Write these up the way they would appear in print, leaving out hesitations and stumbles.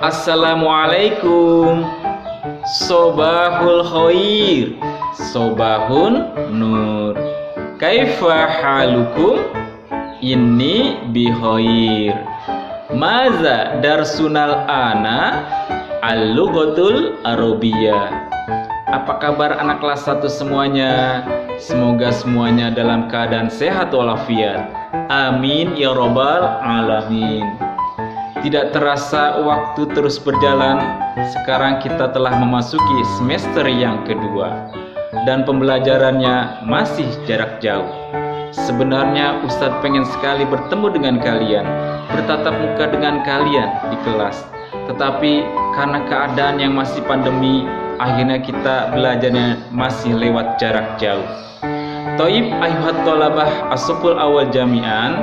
Assalamualaikum. Sobahul khair. Sobahun nur. Kaifa halukum? Inni bikhair. Maza darsunal ana al-lughatul arabiyah. Apa kabar anak kelas 1 semuanya? Semoga semuanya dalam keadaan sehat walafiat. Amin ya robbal alamin. Tidak terasa waktu terus berjalan. Sekarang kita telah memasuki semester yang kedua dan pembelajarannya masih jarak jauh. Sebenarnya Ustadz pengen sekali bertemu dengan kalian, bertatap muka dengan kalian di kelas. Tetapi karena keadaan yang masih pandemi, akhirnya kita belajarnya masih lewat jarak jauh. Toib ayuhat tolabah asopul awal jami'an.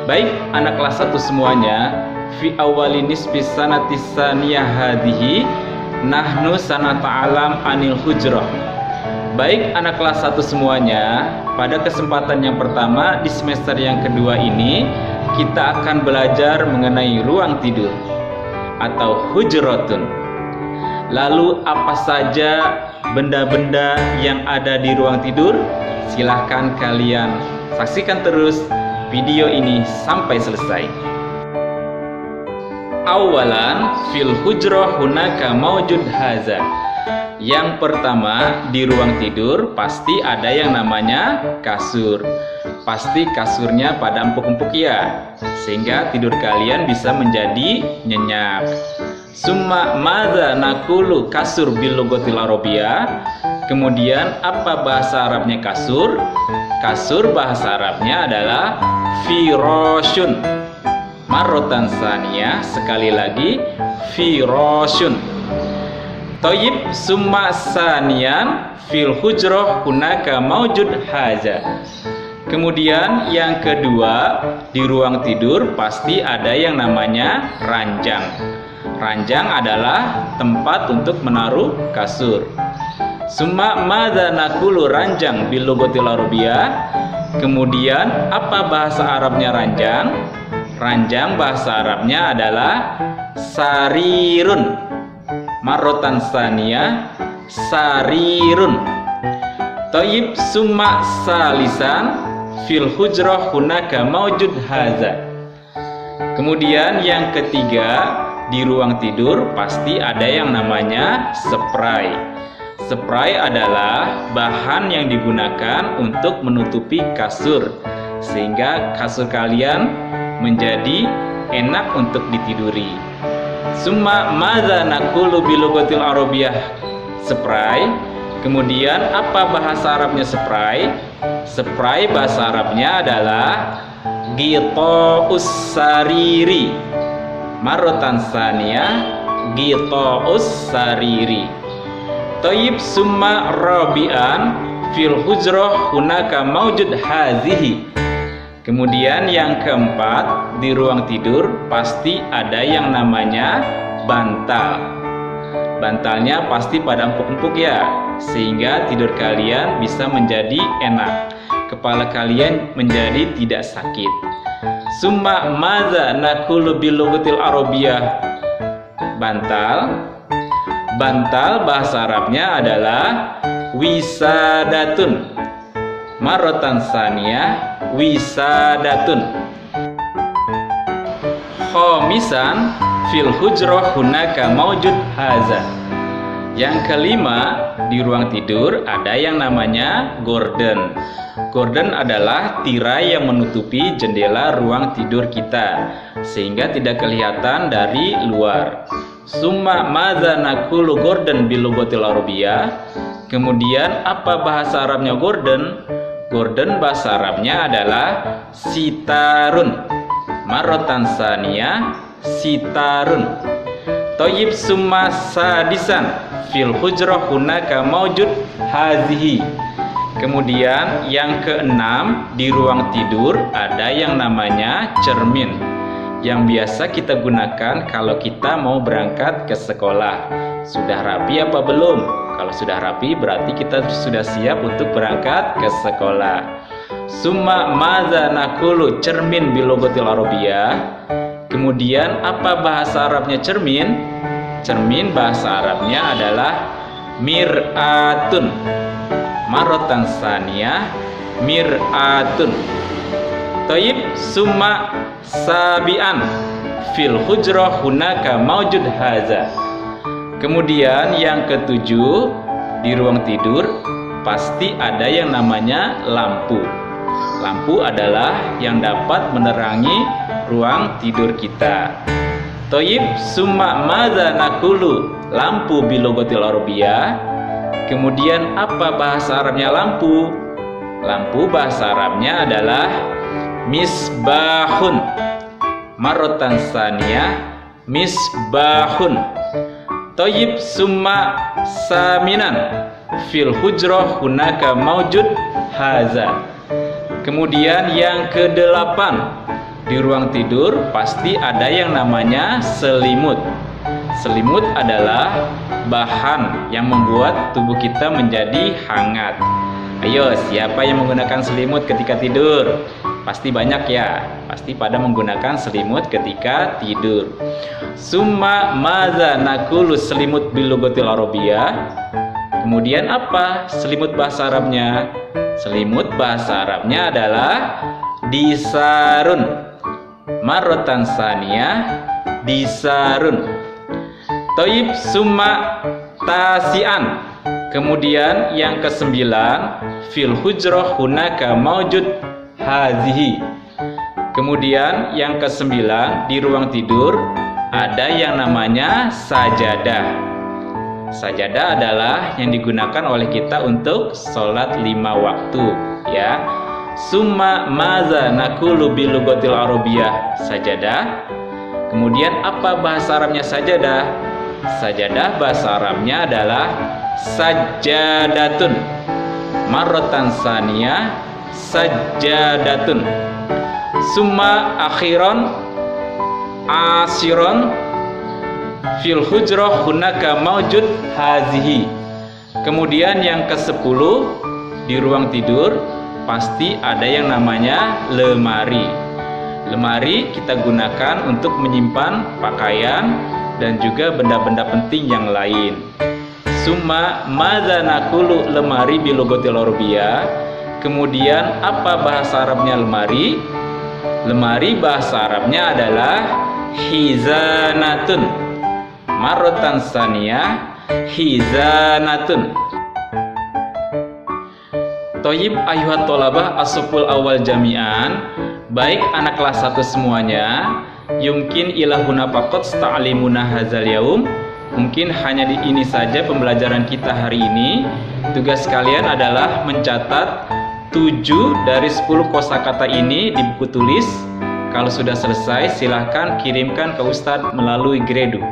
Baik anak kelas 1 semuanya, fi awalinis bisanatis saniyah hadihi nahnu sanata alam anil hujrah. Baik anak kelas 1 semuanya, pada kesempatan yang pertama di semester yang kedua ini kita akan belajar mengenai ruang tidur atau hujratun. Lalu apa saja benda-benda yang ada di ruang tidur? Silahkan kalian saksikan terus video ini sampai selesai. Awalan fil hujrah hunaka maujud haza. Yang pertama, di ruang tidur pasti ada yang namanya kasur. Pasti kasurnya pada empuk-empuk ya, sehingga tidur kalian bisa menjadi nyenyak. Summa madza nakulu kasur bil lughatil arabiyah. Kemudian apa bahasa Arabnya kasur? Kasur bahasa Arabnya adalah firoshun. Marrotan saniyah, sekali lagi firoshun. Toyib summa saniyan fil hujrah hunaka maujud haza. Kemudian yang kedua, di ruang tidur pasti ada yang namanya ranjang. Ranjang adalah tempat untuk menaruh kasur. Summa madza naqulu ranjang bil lughatil arabiyah. Kemudian apa bahasa Arabnya ranjang? Ranjang bahasa Arabnya adalah sarirun. Marrotan saniyah sarirun. Toyib summa salisan fil hujrah hunaka maujud haza. Kemudian yang ketiga, di ruang tidur pasti ada yang namanya spray. Spray adalah bahan yang digunakan untuk menutupi kasur sehingga kasur kalian menjadi enak untuk ditiduri. Summa madza naqulu bil lughatil arabiyah spray. Kemudian apa bahasa Arabnya spray? Spray bahasa Arabnya adalah ghita'us sariri. Marrotan saniyah ghita'us sariri. Toyib summa rabi'an fil hujrah hunaka maujud hazihi. Kemudian yang keempat, di ruang tidur pasti ada yang namanya bantal. Bantalnya pasti pada empuk-empuk ya, sehingga tidur kalian bisa menjadi enak. Kepala kalian menjadi tidak sakit. Summa madza naqulu bil lughatil arabiyah. Bantal. Bantal bahasa Arabnya adalah wisadatun. Marrotan saniyah wisadatun. Khomisan fil hujrah hunaka maujud haza. Yang kelima, di ruang tidur ada yang namanya gorden. Gorden adalah tirai yang menutupi jendela ruang tidur kita sehingga tidak kelihatan dari luar. Summa madza naqulu gorden bil lughatil arabiyah. Kemudian apa bahasa Arabnya gorden? Gorden bahasa Arabnya adalah sitarun. Marrotan saniyah sitarun. Toyib summa sadisan fil hujrah hunaka maujud hazihi. Kemudian yang keenam, di ruang tidur ada yang namanya cermin yang biasa kita gunakan kalau kita mau berangkat ke sekolah. Sudah rapi apa belum? Kalau sudah rapi berarti kita sudah siap untuk berangkat ke sekolah. Summa madza naqulu cermin bil lughatil arabiyah. Kemudian apa bahasa Arabnya cermin? Cermin bahasa Arabnya adalah mir'atun. Maratan saniyah, mir'atun. Thayyib, summa sabian fil hujrah hunaka maujud haza. Kemudian yang ketujuh, di ruang tidur pasti ada yang namanya lampu. Lampu adalah yang dapat menerangi ruang tidur kita. Thayyib, summa madza naqulu lampu bilogotil arabiyah. Kemudian apa bahasa Arabnya lampu? Lampu bahasa Arabnya adalah misbahun. Maratan saniyah, misbahun. Thayyib, summa saminan fil hujrah hunaka maujud haza. Kemudian yang kedelapan, di ruang tidur pasti ada yang namanya selimut. Selimut adalah bahan yang membuat tubuh kita menjadi hangat. Ayo, siapa yang menggunakan selimut ketika tidur? Pasti banyak ya, pasti pada menggunakan selimut ketika tidur. Summa madza naqulu selimut bilogotil arabiyah. Kemudian apa selimut bahasa Arabnya? Selimut bahasa Arabnya adalah disarun. Maratan saniyah, disarun. Thayyib, summa tasian. Kemudian yang kesembilan, fil hujrah hunaka maujud hazihi. Kemudian yang kesembilan, di ruang tidur ada yang namanya sajadah. Sajadah adalah yang digunakan oleh kita untuk sholat 5 waktu, ya. Summa maza naqulu bilogotil arabiyah sajadah. Kemudian apa bahasa Arabnya sajadah? Sajadah bahasa Arabnya adalah sajadatun. Maratan saniyah, sajadatun. Summa akhiran asiron fil hujrah hunaka maujud hazihi. Kemudian yang ke-10, di ruang tidur pasti ada yang namanya lemari. Lemari kita gunakan untuk menyimpan pakaian dan juga benda-benda penting yang lain. Summa madza naqulu lemari bilogotil arabiyah. Kemudian apa bahasa Arabnya lemari? Lemari bahasa Arabnya adalah hizanatun. Maratan saniyah, hizanatun. Thayyib, ayuhat tolabah asuful awal jami'an. Baik anak kelas 1 semuanya, yumkin ilahuna faqat ta'limuna hadzal yaum. Mungkin hanya di ini saja pembelajaran kita hari ini. Tugas kalian adalah mencatat 7 dari 10 kosakata ini di buku tulis. Kalau sudah selesai, silahkan kirimkan ke Ustadz melalui Gredu.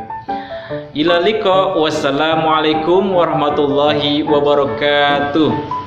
Ila liqa, wassalamualaikum warahmatullahi wabarakatuh.